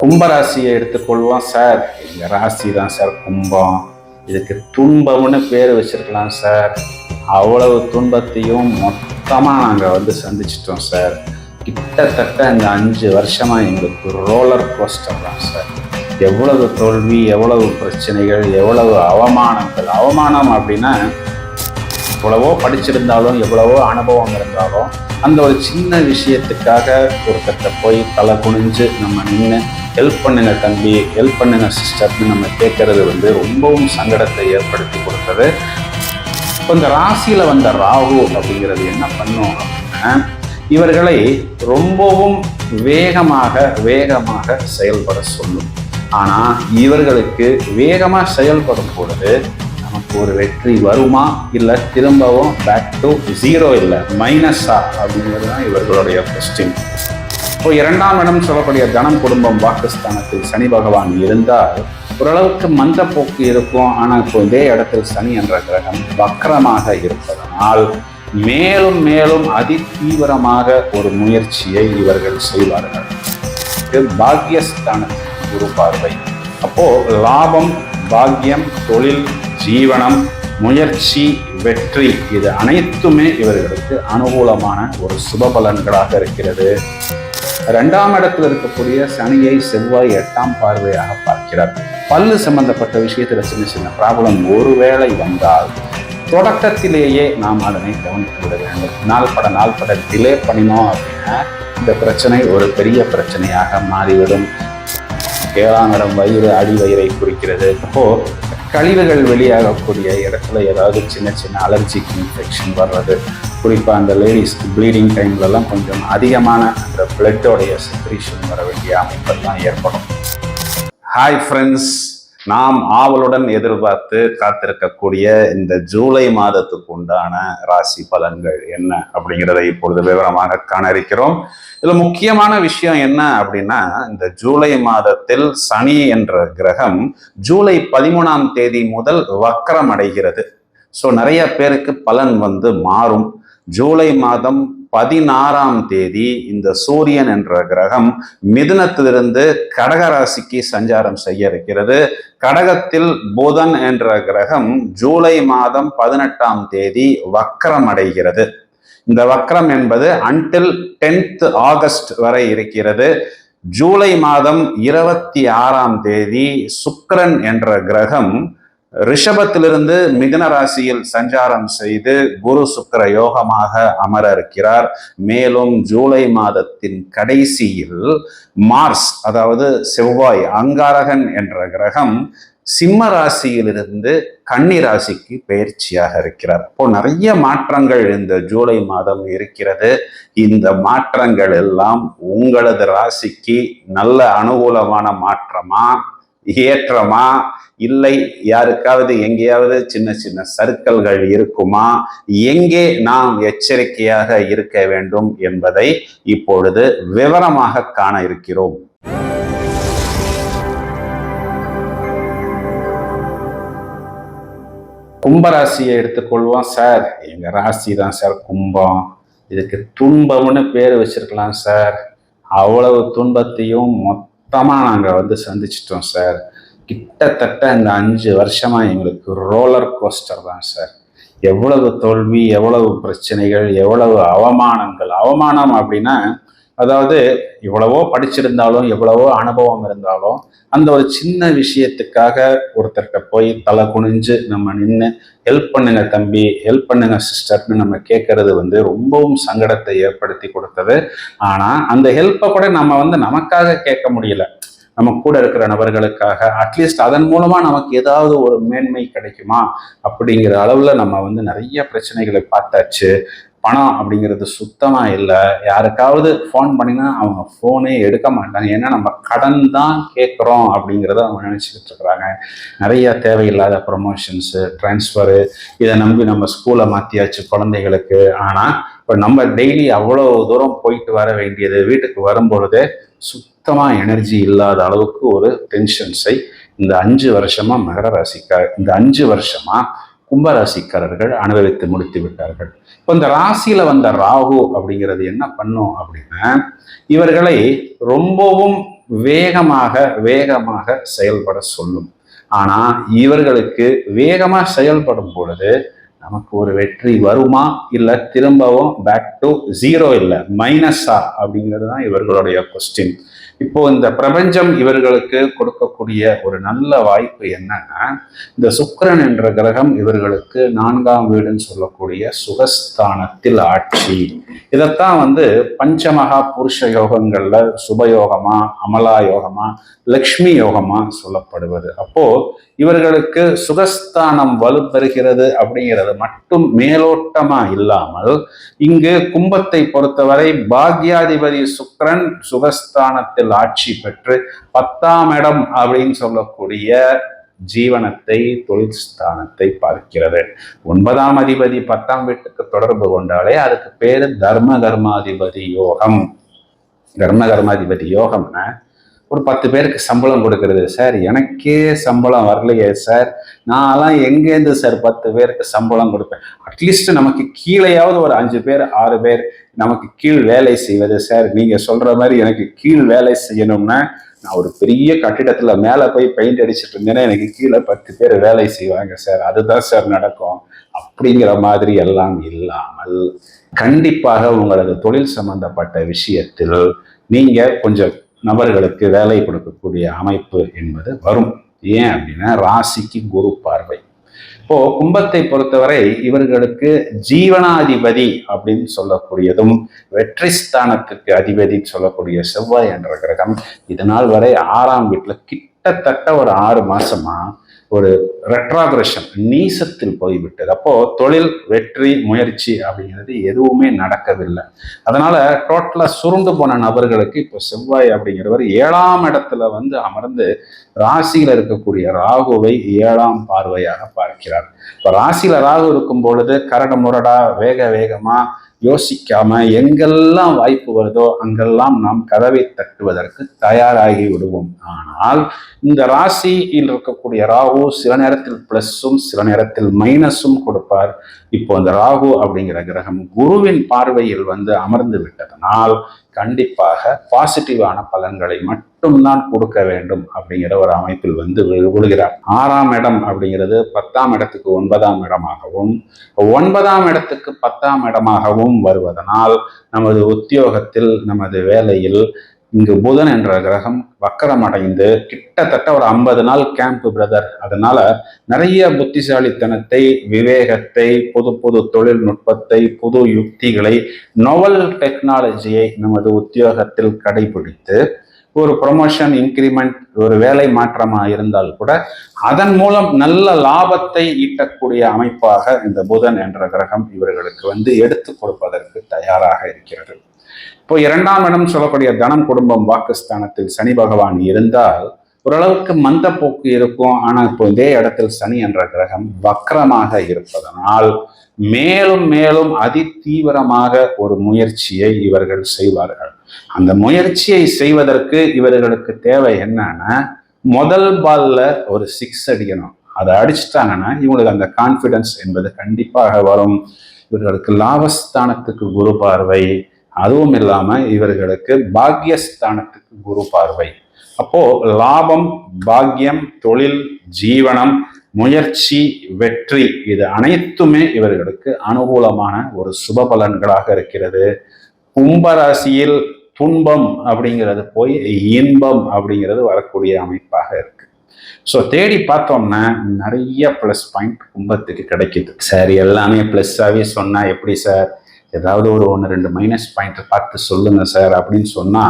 கும்பராசியை எடுத்துக்கொள்வோம் சார். எங்க ராசி தான் சார் கும்பம். இதுக்கு துன்பம்னு பேர் வச்சிருக்கலாம் சார். அவ்வளவு துன்பத்தையும் மொத்தமா நாங்க சந்திச்சிட்டோம் சார். கிட்டத்தட்ட இந்த 5 வருஷமா எங்களுக்கு ரோலர் கோஸ்டர் தான் சார். எவ்வளவு தோல்வி, எவ்வளவு பிரச்சனைகள், எவ்வளவு அவமானங்கள். அவமானம் அப்படின்னா எவ்வளவோ படிச்சிருந்தாலும் எவ்வளவோ அனுபவம் இருந்தாலும் அந்த ஒரு சின்ன விஷயத்துக்காக ஒருத்தட்ட போய் தலை குனிஞ்சு நம்ம நின்று ஹெல்ப் பண்ணுங்க தம்பி, ஹெல்ப் பண்ணுங்க சிஸ்டர்னு நம்ம கேட்கறது ரொம்பவும் சங்கடத்தை ஏற்படுத்தி கொடுத்தது. இப்போ இந்த ராசியில வந்த ராகு அப்படிங்கிறது என்ன பண்ணும் அப்படின்னா, இவர்களை ரொம்பவும் வேகமாக செயல்பட சொல்லும். ஆனா இவர்களுக்கு வேகமா செயல்படும் பொழுது நமக்கு ஒரு வெற்றி வருமா, இல்லை திரும்பவும் பேக் டு 0 இல்லை மைனஸா அப்படிங்கிறது தான் இவர்களுடைய கொஸ்டின். இப்போ 2ஆம் இடம் சொல்லக்கூடிய தனம், குடும்பம், வாக்குஸ்தானத்தில் சனி பகவான் இருந்தால் ஓரளவுக்கு மந்த போக்கு இருக்கும். ஆனால் இப்போ இதே இடத்தில் சனி என்ற கிரகம் வக்கரமாக இருப்பதனால் மேலும் மேலும் அதி தீவிரமாக ஒரு முயற்சியை இவர்கள் செய்வார்கள். பாக்கியஸ்தானத்தில் குரு பார்வை. அப்போ லாபம், பாக்கியம், தொழில், ஜீவனம், முயற்சி, வெற்றி, இது அனைத்துமே இவர்களுக்கு அனுகூலமான ஒரு சுப பலன்களாக இருக்கிறது. 2ஆம் இடத்தில் இருக்கக்கூடிய சனியை செவ்வாய் 8ஆம் பார்வையாக பார்க்கிறார். பல்லு சம்பந்தப்பட்ட விஷயத்துல சின்ன சின்ன ப்ராப்ளம் ஒருவேளை வந்தால் தொடக்கத்திலேயே நாம் அதனை கவனித்து விட வேண்டும். நாள்பட டிலே பண்ணினோம் அப்படின்னா இந்த பிரச்சனை ஒரு பெரிய பிரச்சனையாக மாறிவிடும். 7ஆம் இடம் வயிறு, அடி வயிறை குறிக்கிறது. அப்போ கழிவுகள் வெளியாகக்கூடிய இடத்துல ஏதாவது சின்ன சின்ன அலர்ஜிக் இன்ஃபெக்ஷன் வர்றது, குறிப்பாக அந்த லேடிஸ்க்கு ப்ளீடிங் டைம்லலாம் கொஞ்சம் அதிகமான அந்த பிளட்டோடைய செக்ரீஷன் வர வேண்டிய அமைப்பெல்லாம் ஏற்படும். ஹாய் ஃப்ரெண்ட்ஸ், நாம் ஆவலுடன் எதிர்பார்த்து காத்திருக்கக்கூடிய இந்த ஜூலை மாதத்துக்கு உண்டான ராசி பலன்கள் என்ன அப்படிங்கிறத இப்பொழுது விவரமாக காண இருக்கிறோம். இதுல முக்கியமான விஷயம் என்ன அப்படின்னா, இந்த ஜூலை மாதத்தில் சனி என்ற கிரகம் ஜூலை 13ஆம் தேதி முதல் வக்கரம் அடைகிறது. ஸோ நிறைய பேருக்கு பலன் மாறும். ஜூலை மாதம் 16ஆம் தேதி இந்த சூரியன் என்ற கிரகம் மிதுனத்திலிருந்து கடக ராசிக்கு சஞ்சாரம் செய்ய இருக்கிறது. கடகத்தில் புதன் என்ற கிரகம் ஜூலை மாதம் 18ஆம் தேதி வக்கரம் அடைகிறது. இந்த வக்கரம் என்பது அன்டில் 10th ஆகஸ்ட் வரை இருக்கிறது. ஜூலை மாதம் 26ஆம் தேதி சுக்கிரன் என்ற கிரகம் ரிஷபத்திலிருந்து மிதுன ராசியில் சஞ்சாரம் செய்து குரு சுக்கிர யோகமாக அமர இருக்கிறார். மேலும் ஜூலை மாதத்தின் கடைசியில் மார்ஸ், அதாவது செவ்வாய், அங்காரகன் என்ற கிரகம் சிம்ம ராசியிலிருந்து கன்னி ராசிக்கு பயிற்சியாக இருக்கிறார். இப்போ நிறைய மாற்றங்கள் இந்த ஜூலை மாதம் இருக்கிறது. இந்த மாற்றங்கள் எல்லாம் உங்களது ராசிக்கு நல்ல அனுகூலமான மாற்றமா, ஏற்றமா, இல்லை யாருக்காவது எங்கேயாவது சின்ன சின்ன சர்க்கல்கள் இருக்குமா, எங்கே நாம் எச்சரிக்கையாக இருக்க வேண்டும் என்பதை இப்பொழுது விவரமாக காண இருக்கிறோம். கும்பராசியை எடுத்துக்கொள்வோம் சார். எங்க ராசி தான் சார் கும்பம். இதுக்கு துன்பம்னு பேர் வச்சிருக்கலாம் சார். அவ்வளவு துன்பத்தையும் மொத்தமா நாங்க சந்திச்சிட்டோம் சார். கிட்டத்தட்ட இந்த 5 வருஷமா எங்களுக்கு ரோலர் கோஸ்டர் தான் சார். எவ்வளவு தோல்வி, எவ்வளவு பிரச்சனைகள், எவ்வளவு அவமானங்கள். அவமானம் அப்படின்னா அதாவது எவ்வளவோ படிச்சிருந்தாலும் எவ்வளவோ அனுபவம் இருந்தாலும் அந்த ஒரு சின்ன விஷயத்துக்காக ஒருத்தர்கிட்ட போய் தலை குனிஞ்சு நம்ம நின்று ஹெல்ப் பண்ணுங்க தம்பி, ஹெல்ப் பண்ணுங்க சிஸ்டர்னு நம்ம கேட்கறது ரொம்பவும் சங்கடத்தை ஏற்படுத்தி கொடுத்தது. ஆனா அந்த ஹெல்ப்பை கூட நம்ம நமக்காக கேட்க முடியல, நம்ம கூட இருக்கிற நபர்களுக்காக. அட்லீஸ்ட் அதன் மூலமா நமக்கு ஏதாவது ஒரு மேன்மை கிடைக்குமா அப்படிங்கிற அளவுல நம்ம நிறைய பிரச்சனைகளை பார்த்தாச்சு. பணம் அப்படிங்கிறது சுத்தமா இல்லை. யாருக்காவது ஃபோன் பண்ணினா அவங்க ஃபோனே எடுக்க மாட்டாங்க. ஏன்னா நம்ம கடன் தான் கேட்குறோம் அப்படிங்கிறத அவங்க நினச்சிக்கிட்டு இருக்கிறாங்க. நிறைய தேவையில்லாத ப்ரொமோஷன்ஸு, டிரான்ஸ்ஃபரு, இதை நம்பி நம்ம ஸ்கூலை மாற்றியாச்சு குழந்தைகளுக்கு. ஆனால் இப்போ நம்ம டெய்லி அவ்வளோ தூரம் போயிட்டு வர வேண்டியது, வீட்டுக்கு வரும்பொழுதே சுத்தமாக எனர்ஜி இல்லாத அளவுக்கு ஒரு டென்ஷன்ஸை இந்த 5 வருஷமா மகர ராசிக்கார், இந்த 5 வருஷமா கும்பராசிக்காரர்கள் அனுபவித்து முடித்து விட்டார்கள். இப்போ இந்த ராசியில வந்த ராகு அப்படிங்கிறது என்ன பண்ணும் அப்படின்னா, இவர்களை ரொம்பவும் வேகமாக வேகமாக செயல்பட சொல்லும். ஆனா இவர்களுக்கு வேகமா செயல்படும் பொழுது நமக்கு ஒரு வெற்றி வருமா, இல்ல திரும்பவும் பேக் டு ஜீரோ, இல்ல மைனஸா அப்படிங்கிறது தான் இவர்களுடைய கொஸ்டின். இப்போ இந்த பிரபஞ்சம் இவர்களுக்கு கொடுக்கக்கூடிய ஒரு நல்ல வாய்ப்பு என்னன்னா, இந்த சுக்கிரன் என்ற கிரகம் இவர்களுக்கு 4ஆம் வீடுன்னு சொல்லக்கூடிய சுகஸ்தானத்தில் ஆட்சி. இதைத்தான் பஞ்சமகா புருஷ யோகங்கள்ல சுபயோகமா, அமலா யோகமா, லக்ஷ்மி யோகமா சொல்லப்படுவது. அப்போ இவர்களுக்கு சுகஸ்தானம் வலுப்பெறுகிறது அப்படிங்கிறது மட்டும் மேலோட்டமா இல்லாமல், இங்கு கும்பத்தை பொறுத்தவரை பாக்யாதிபதி சுக்கிரன் சுகஸ்தானத்தில் ஆட்சி பெற்று 10ஆம் இடம் அப்படின்னு சொல்லக்கூடிய ஜீவனத்தை, தொழில் ஸ்தானத்தை பார்க்கிறது. 9ஆம் அதிபதி 10ஆம் வீட்டுக்கு தொடர்பு கொண்டாலே அதுக்கு பேரு தர்ம கர்மாதிபதி யோகம். தர்ம கர்மாதிபதி யோகம்னா ஒரு 10 பேருக்கு சம்பளம் கொடுக்கறது. சார் எனக்கே சம்பளம் வரலையே சார், நான்லாம் எங்கேருந்து சார் 10 பேருக்கு சம்பளம் கொடுப்பேன்? அட்லீஸ்ட் நமக்கு கீழேயாவது ஒரு 5 பேர் 6 பேர் நமக்கு கீழ் வேலை செய்வது. சார் நீங்க சொல்ற மாதிரி எனக்கு கீழ் வேலை செய்யணும்னா நான் ஒரு பெரிய கட்டிடத்துல மேல போய் பெயிண்ட் அடிச்சுட்டு இருந்தேன்னா எனக்கு கீழே 10 பேர் வேலை செய்வாங்க சார், அதுதான் சார் நடக்கும் அப்படிங்கிற மாதிரி எல்லாம் இல்லாமல், கண்டிப்பாக உங்களது தொழில் சம்பந்தப்பட்ட விஷயத்தில் நீங்க கொஞ்சம் நபர்களுக்கு வேலை கொடுக்கக்கூடிய அமைப்பு என்பது வரும். ஏன் அப்படின்னா ராசிக்கு குரு பார்வை. இப்போ கும்பத்தை பொறுத்தவரை இவர்களுக்கு ஜீவனாதிபதி அப்படின்னு சொல்லக்கூடியதும் வெற்றி ஸ்தானத்திற்கு அதிபதி சொல்லக்கூடிய செவ்வாய் என்ற கிரகம் இதனால் வரை 6ஆம் வீட்டுல கிட்டத்தட்ட ஒரு 6 மாசமா ஒரு ரெட்ராகிரஷன் நீசத்தில் போய்விட்டது. அப்போ தொழில் வெற்றி முயற்சி அப்படிங்கிறது எதுவுமே நடக்கவில்லை. அதனால டோட்டலா சுருண்டு போன நபர்களுக்கு இப்போ செவ்வாய் அப்படிங்கிறவர் 7ஆம் இடத்துல அமர்ந்து ராசியில இருக்கக்கூடிய ராகுவை 7ஆம் பார்வையாக பார்க்கிறார். இப்ப ராசியில ராகு இருக்கும் பொழுது கரடு முரடா வேக வேகமா யோசிக்காம எங்கெல்லாம் வாய்ப்பு வருதோ அங்கெல்லாம் நாம் கதவை தட்டுவதற்கு தயாராகி விடுவோம். ஆனால் இந்த ராசியில் இருக்கக்கூடிய ராகு சில நேரத்தில் பிளஸும் சில நேரத்தில் மைனஸும் கொடுப்பார். இப்போ இந்த ராகு அப்படிங்கிற கிரகம் குருவின் பார்வையில் அமர்ந்து விட்டதனால் கண்டிப்பாக பாசிட்டிவான பலன்களை மட்டும்தான் கொடுக்க வேண்டும் அப்படிங்கிற ஒரு அமைப்பில் விழுகிறார். 6ஆம் இடம் அப்படிங்கிறது 10ஆம் இடத்துக்கு 9ஆம் இடமாகவும் 9ஆம் இடத்துக்கு 10ஆம் இடமாகவும் வருவதனால் நமது உத்தியோகத்தில், நமது வேலையில் இங்கு புதன் என்ற கிரகம் வக்கரமடைந்து கிட்டத்தட்ட ஒரு 50 நாள் கேம்ப் பிரதர். அதனால நிறைய புத்திசாலித்தனத்தை, விவேகத்தை, புது புது தொழில்நுட்பத்தை, புது யுக்திகளை, நோவல் டெக்னாலஜியை நமது உத்தியோகத்தில் கடைபிடித்து ஒரு ப்ரொமோஷன், இன்கிரிமெண்ட், ஒரு வேலை மாற்றமா இருந்தால் கூட அதன் மூலம் நல்ல லாபத்தை ஈட்டக்கூடிய அமைப்பாக இந்த புதன் என்ற கிரகம் இவர்களுக்கு எடுத்து கொடுப்பதற்கு தயாராக இருக்கிறது. இப்போ 2ஆம் இடம் சொல்லக்கூடிய தனம், குடும்பம், வாக்குஸ்தானத்தில் சனி பகவான் இருந்தால் ஓரளவுக்கு மந்த போக்கு இருக்கும். ஆனா இப்போ இதே இடத்தில் சனி என்ற கிரகம் வக்கரமாக இருப்பதனால் மேலும் மேலும் அதி தீவிரமாக ஒரு முயற்சியை இவர்கள் செய்வார்கள். அந்த முயற்சியை செய்வதற்கு இவர்களுக்கு தேவை என்னன்னா, முதல் பால்ல ஒரு 6 அடிக்கணும். அதை அடிச்சுட்டாங்கன்னா இவங்களுக்கு அந்த கான்பிடன்ஸ் என்பது கண்டிப்பாக வரும். இவர்களுக்கு லாபஸ்தானத்துக்கு குரு பார்வை, அதுவும் இல்லாம இவர்களுக்கு பாக்யஸ்தானத்துக்கு குரு பார்வை. அப்போ லாபம், பாக்கியம், தொழில், ஜீவனம், முயற்சி, வெற்றி இது அனைத்துமே இவர்களுக்கு அனுகூலமான ஒரு சுப பலன்களாக இருக்கிறது. கும்பராசியில் துன்பம் அப்படிங்கிறது போய் இன்பம் அப்படிங்கிறது வரக்கூடிய அமைப்பாக இருக்கு. ஸோ தேடி பார்த்தோம்னா நிறைய ப்ளஸ் பாயிண்ட் கும்பத்துக்கு கிடைக்குது. சார் எல்லாமே ப்ளஸ்ஸாகவே சொன்னா எப்படி சார், ஏதாவது ஒரு 1-2 மைனஸ் பாயிண்ட் பார்த்து சொல்லுங்க சார் அப்படின்னு சொன்னா,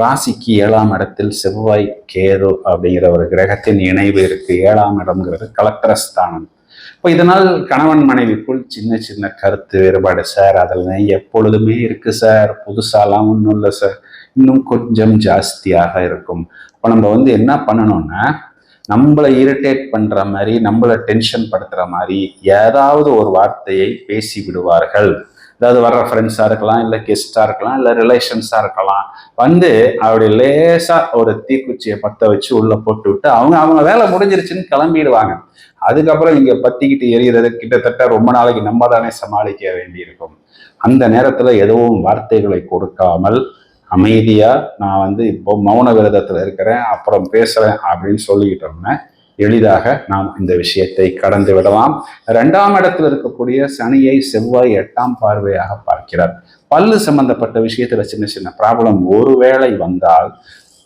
ராசிக்கு 7ஆம் இடத்தில் செவ்வாய் கேது அப்படிங்கிற ஒரு கிரகத்தின் இணைவு இருக்கு. 7ஆம் இடம்ங்கிறது கலத்திரஸ்தானம். இப்போ இதனால் கணவன் மனைவிக்குள் சின்ன சின்ன கருத்து வேறுபாடு. சார் அதெல்லாம் எப்பொழுதுமே இருக்கு சார், புதுசாலாம் ஒன்றும் இல்லை சார், இன்னும் கொஞ்சம் ஜாஸ்தியாக இருக்கும். இப்போ நம்ம என்ன பண்ணணும்னா, நம்மளை இரிட்டேட் பண்ற மாதிரி, நம்மளை டென்ஷன் படுத்துற மாதிரி ஏதாவது ஒரு வார்த்தையை பேசி விடுவார்கள். அதாவது வர்ற ஃப்ரெண்ட்ஸாக இருக்கலாம், இல்லை கெஸ்டாக இருக்கலாம், இல்லை ரிலேஷன்ஸாக இருக்கலாம். அப்படி லேசா ஒரு தீக்குச்சியை பற்ற வச்சு உள்ள போட்டு விட்டு அவங்க வேலை முடிஞ்சிருச்சுன்னு கிளம்பிடுவாங்க. அதுக்கப்புறம் இங்க பத்திக்கிட்டு எரியறது கிட்டத்தட்ட ரொம்ப நாளைக்கு நம்ம தானே சமாளிக்க வேண்டியிருக்கும். அந்த நேரத்துல எதுவும் வார்த்தைகளை கொடுக்காமல் அமைதியா நான் வந்து இப்போ மௌன விரதத்துல இருக்கிறேன், அப்புறம் பேசுறேன் அப்படின்னு சொல்லிக்கிட்டோம்னா எளிதாக நாம் இந்த விஷயத்தை கடந்து விடலாம். 2ஆம் இடத்தில் இருக்கக்கூடிய சனியை செவ்வாய் 8ஆம் பார்வையாக பார்க்கிறார். பல்லு சம்பந்தப்பட்ட விஷயத்துல சின்ன சின்ன ப்ராப்ளம் ஒருவேளை வந்தால்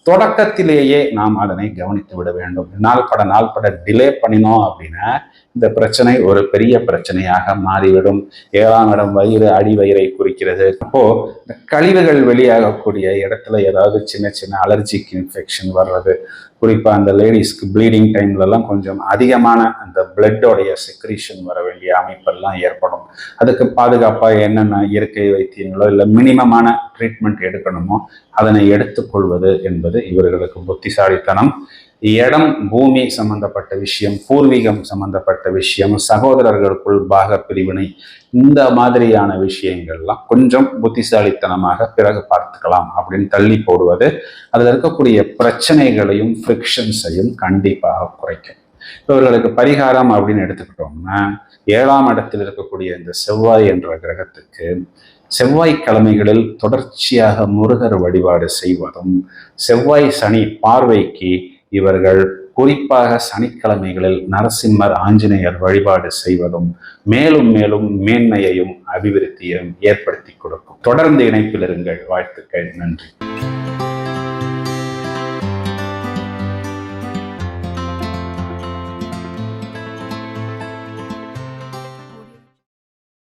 தொடக்கத்திலேயே நாம் அதனை கவனித்து விட வேண்டும். நாள்பட டிலே பண்ணினோம் அப்படின்னா இந்த பிரச்சனை ஒரு பெரிய பிரச்சனையாக மாறிவிடும். 7ஆம் இடம் வயிறு, அடி வயிறை குறிக்கிறது. அப்போ இந்த கழிவுகள் வெளியாகக்கூடிய இடத்துல ஏதாவது சின்ன சின்ன அலர்ஜிக் இன்ஃபெக்ஷன் வர்றது, குறிப்பா அந்த லேடிஸ்க்கு ப்ளீடிங் டைம்ல எல்லாம் கொஞ்சம் அதிகமான அந்த பிளட்டோடைய செக்ரீஷன் வர வேண்டிய அமைப்பெல்லாம் ஏற்படும். அதுக்கு பாதுகாப்பா என்னென்ன இயற்கை வைத்தியங்களோ இல்லை மினிமமான ட்ரீட்மெண்ட் எடுக்கணுமோ அதனை எடுத்துக்கொள்வது என்பது இவர்களுக்கு புத்திசாலித்தனம். இடம், பூமி சம்பந்தப்பட்ட விஷயம், பூர்வீகம் சம்பந்தப்பட்ட விஷயம், சகோதரர்களுக்குள் பாக பிரிவினை, இந்த மாதிரியான விஷயங்கள்லாம் கொஞ்சம் புத்திசாலித்தனமாக பிறகு பார்த்துக்கலாம் அப்படின்னு தள்ளி போடுவது அதில் இருக்கக்கூடிய பிரச்சனைகளையும் ஃப்ரிக்ஷன்ஸையும் கண்டிப்பாக குறைக்கும். இவர்களுக்கு பரிகாரம் அப்படின்னு எடுத்துக்கிட்டோம்னா 7ஆம் இடத்தில் இருக்கக்கூடிய இந்த செவ்வாய் என்ற கிரகத்துக்கு செவ்வாய்க்கிழமைகளில் தொடர்ச்சியாக முருகர் வழிபாடு செய்வதும், செவ்வாய் சனி பார்வைக்கு இவர்கள் குறிப்பாக சனிக்கிழமைகளில் நரசிம்மர், ஆஞ்சநேயர் வழிபாடு செய்வதும் மேலும் மேலும் மேன்மையையும் அபிவிருத்தியையும் ஏற்படுத்தி கொடுக்கும். தொடர்ந்து இணைப்பில் இருங்கள். வாழ்த்துக்கள். நன்றி.